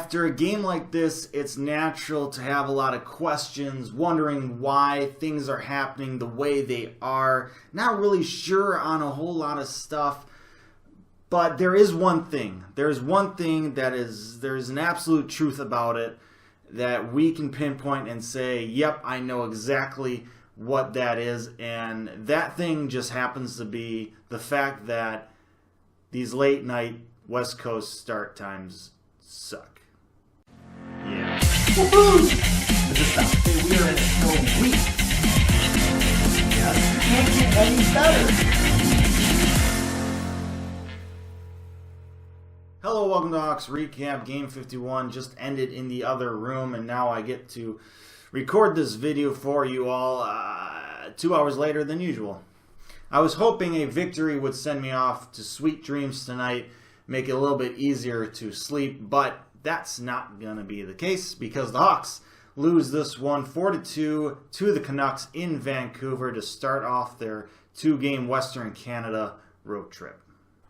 After a game like this, it's natural to have a lot of questions, wondering why things are happening the way they are. Not really sure on a whole lot of stuff. But there is one thing. There's one thing there's an absolute truth about it that we can pinpoint and say, yep, I know exactly what that is. And that thing just happens to be the fact that these late night West Coast start times suck. Yeah. Woohoo! This is not. We are in a snow week. Yeah. Can't get any better. Hello, welcome to Hawks Recap. Game 51 just ended in the other room, and now I get to record this video for you all 2 hours later than usual. I was hoping a victory would send me off to sweet dreams tonight, make it a little bit easier to sleep, but that's not going to be the case because the Hawks lose this one 4-2 to the Canucks in Vancouver to start off their two-game Western Canada road trip.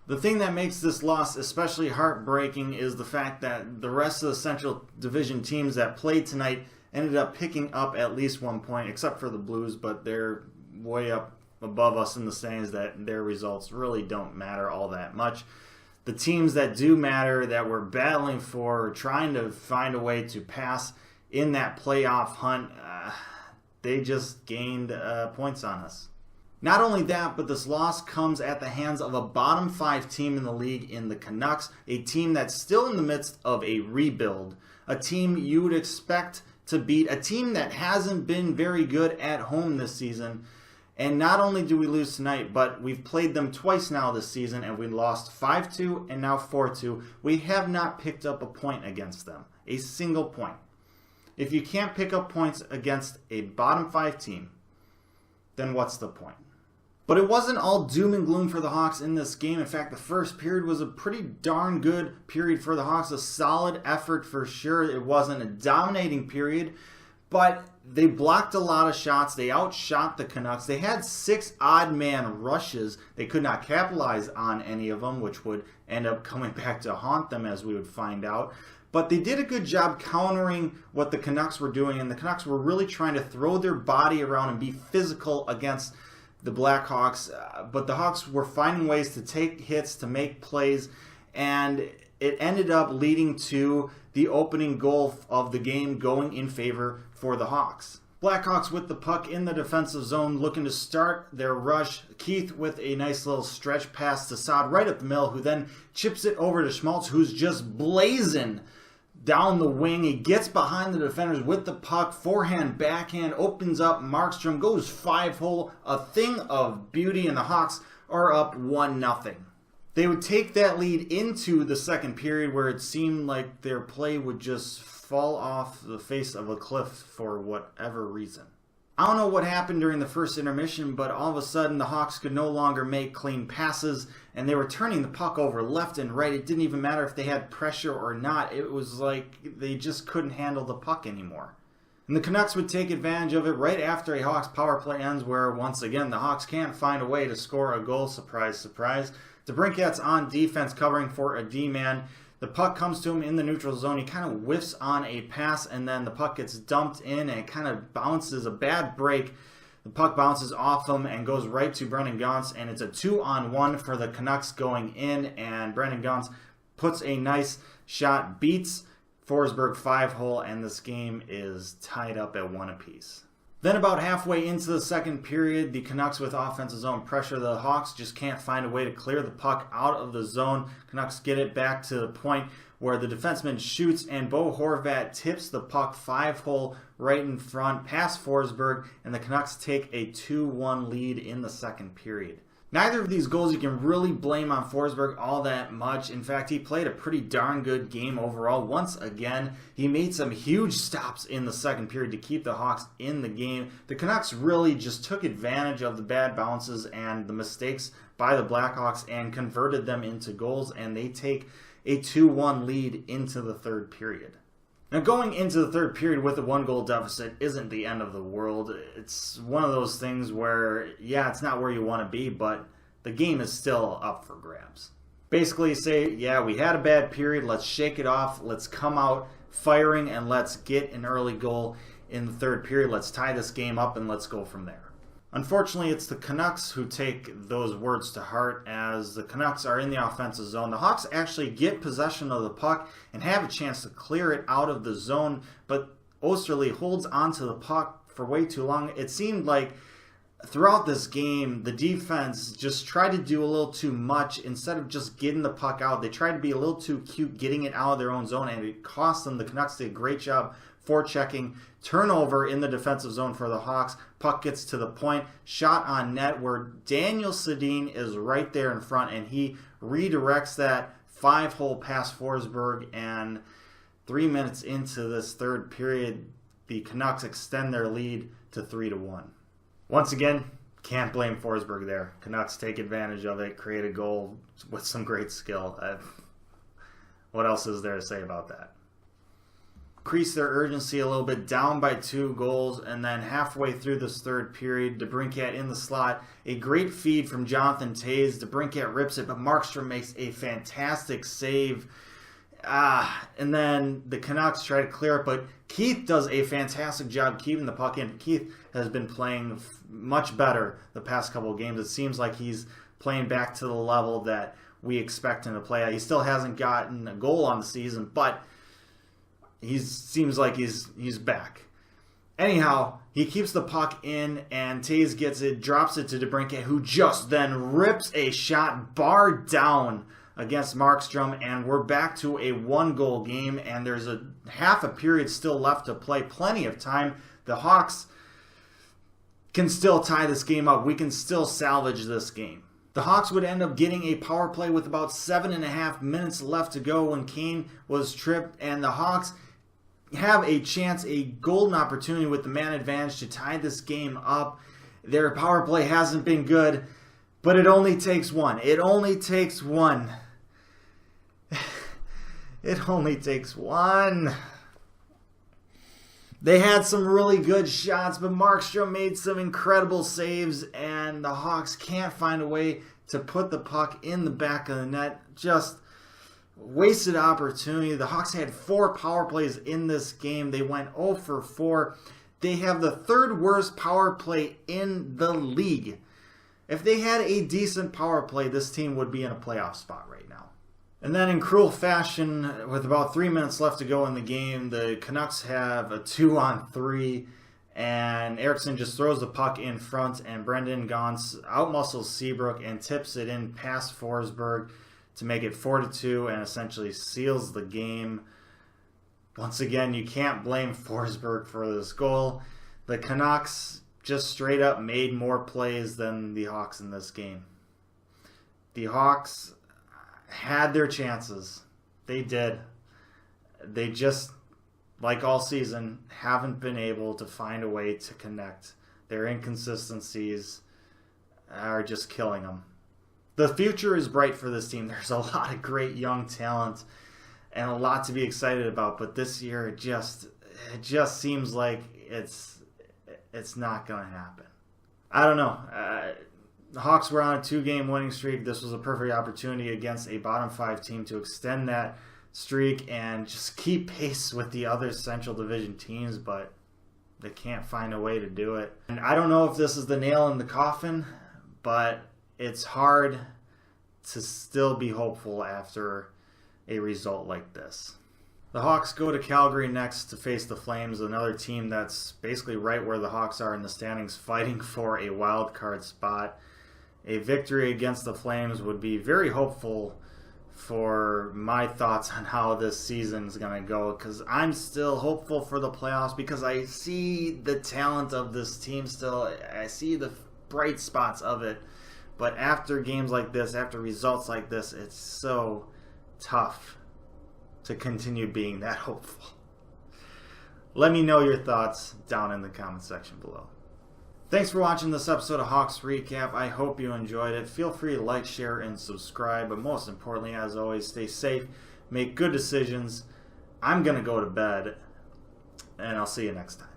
The thing that makes this loss especially heartbreaking is the fact that the rest of the Central Division teams that played tonight ended up picking up at least 1 point, except for the Blues, but they're way up above us in the standings that their results really don't matter all that much. The teams that do matter, that we're battling for, trying to find a way to pass in that playoff hunt, they just gained points on us. Not only that, but this loss comes at the hands of a bottom 5 team in the league in the Canucks, a team that's still in the midst of a rebuild, a team you would expect to beat, a team that hasn't been very good at home this season. And not only do we lose tonight, but we've played them twice now this season, and we lost 5-2 and now 4-2. We have not picked up a point against them, a single point. If you can't pick up points against a bottom 5 team, then what's the point? But it wasn't all doom and gloom for the Hawks in this game. In fact, the first period was a pretty darn good period for the Hawks, a solid effort for sure. It wasn't a dominating period, but they blocked a lot of shots. They outshot the Canucks. They had 6 odd-man rushes. They could not capitalize on any of them, which would end up coming back to haunt them, as we would find out. But they did a good job countering what the Canucks were doing, and the Canucks were really trying to throw their body around and be physical against the Blackhawks. But the Hawks were finding ways to take hits, to make plays, and it ended up leading to the opening goal of the game going in favor for the Hawks. Blackhawks with the puck in the defensive zone looking to start their rush. Keith with a nice little stretch pass to Saad right up the middle, who then chips it over to Schmaltz, who's just blazing down the wing. He gets behind the defenders with the puck, forehand, backhand, opens up. Markstrom goes 5-hole, a thing of beauty, and the Hawks are up 1-0. They would take that lead into the second period where it seemed like their play would just fall off the face of a cliff for whatever reason. I don't know what happened during the first intermission, but all of a sudden the Hawks could no longer make clean passes, and they were turning the puck over left and right. It didn't even matter if they had pressure or not. It was like they just couldn't handle the puck anymore. And the Canucks would take advantage of it right after a Hawks power play ends, where once again the Hawks can't find a way to score a goal. Surprise, surprise. DeBrincat's on defense covering for a D-man. The puck comes to him in the neutral zone. He kind of whiffs on a pass, and then the puck gets dumped in, and it kind of bounces, a bad break. The puck bounces off him and goes right to Brendan Gaunce, and it's a 2-on-1 for the Canucks going in, and Brendan Gaunce puts a nice shot, beats Forsberg 5-hole, and this game is tied up at 1 apiece. Then about halfway into the second period, the Canucks with offensive zone pressure. The Hawks just can't find a way to clear the puck out of the zone. Canucks get it back to the point where the defenseman shoots, and Bo Horvat tips the puck 5-hole right in front past Forsberg, and the Canucks take a 2-1 lead in the second period. Neither of these goals you can really blame on Forsberg all that much. In fact, he played a pretty darn good game overall. Once again, he made some huge stops in the second period to keep the Hawks in the game. The Canucks really just took advantage of the bad bounces and the mistakes by the Blackhawks and converted them into goals, and they take a 2-1 lead into the third period. Now, going into the third period with a 1-goal deficit isn't the end of the world. It's one of those things where, yeah, it's not where you want to be, but the game is still up for grabs. Basically say, yeah, we had a bad period. Let's shake it off. Let's come out firing and let's get an early goal in the third period. Let's tie this game up and let's go from there. Unfortunately, it's the Canucks who take those words to heart as the Canucks are in the offensive zone. The Hawks actually get possession of the puck and have a chance to clear it out of the zone, but Osterley holds onto the puck for way too long. It seemed like throughout this game, the defense just tried to do a little too much. Instead of just getting the puck out, they tried to be a little too cute getting it out of their own zone, and it cost them. The Canucks did a great job forechecking. Turnover in the defensive zone for the Hawks. Puck gets to the point. Shot on net where Daniel Sedin is right there in front, and he redirects that 5-hole past Forsberg. And 3 minutes into this third period, the Canucks extend their lead to 3-1. Once again, can't blame Forsberg there. Canucks take advantage of it, create a goal with some great skill. What else is there to say about that? Increase their urgency a little bit, down by 2 goals, and then halfway through this third period, DeBrincat in the slot. A great feed from Jonathan Toews. DeBrincat rips it, but Markstrom makes a fantastic save. And then the Canucks try to clear it, but Keith does a fantastic job keeping the puck in. Keith has been playing much better the past couple of games. It seems like he's playing back to the level that we expect him to play at. He still hasn't gotten a goal on the season, but he seems like he's back. Anyhow, he keeps the puck in, and Toews gets it, drops it to DeBrincat, who just then rips a shot bar down against Markstrom, and we're back to a 1-goal game, and there's a half a period still left to play. Plenty of time. The Hawks can still tie this game up. We can still salvage this game. The Hawks would end up getting a power play with about 7.5 minutes left to go when Kane was tripped, and the Hawks have a chance, a golden opportunity with the man advantage to tie this game up. Their power play hasn't been good, but it only takes one. It only takes one. It only takes one. They had some really good shots, but Markstrom made some incredible saves, and the Hawks can't find a way to put the puck in the back of the net. Just wasted opportunity. The Hawks had 4 power plays in this game. They went 0 for 4. They have the 3rd worst power play in the league. If they had a decent power play, this team would be in a playoff spot right now. And then in cruel fashion, with about 3 minutes left to go in the game, the Canucks have a 2-on-3, and Eriksson just throws the puck in front, and Brendan Gaunce outmuscles Seabrook and tips it in past Forsberg to make it 4-2 and essentially seals the game. Once again, you can't blame Forsberg for this goal. The Canucks just straight up made more plays than the Hawks in this game. The Hawks had their chances. They did. They just, like all season, haven't been able to find a way to connect. Their inconsistencies are just killing them. The future is bright for this team. There's a lot of great young talent and a lot to be excited about, but this year it just seems like it's not going to happen. I don't know. The Hawks were on a 2-game winning streak. This was a perfect opportunity against a bottom 5 team to extend that streak and just keep pace with the other Central Division teams, but they can't find a way to do it. And I don't know if this is the nail in the coffin, but it's hard to still be hopeful after a result like this. The Hawks go to Calgary next to face the Flames, another team that's basically right where the Hawks are in the standings, fighting for a wild card spot. A victory against the Flames would be very hopeful for my thoughts on how this season is going to go, because I'm still hopeful for the playoffs because I see the talent of this team still. I see the bright spots of it. But after games like this, after results like this, it's so tough to continue being that hopeful. Let me know your thoughts down in the comment section below. Thanks for watching this episode of Hawks Recap. I hope you enjoyed it. Feel free to like, share, and subscribe. But most importantly, as always, stay safe, make good decisions. I'm going to go to bed, and I'll see you next time.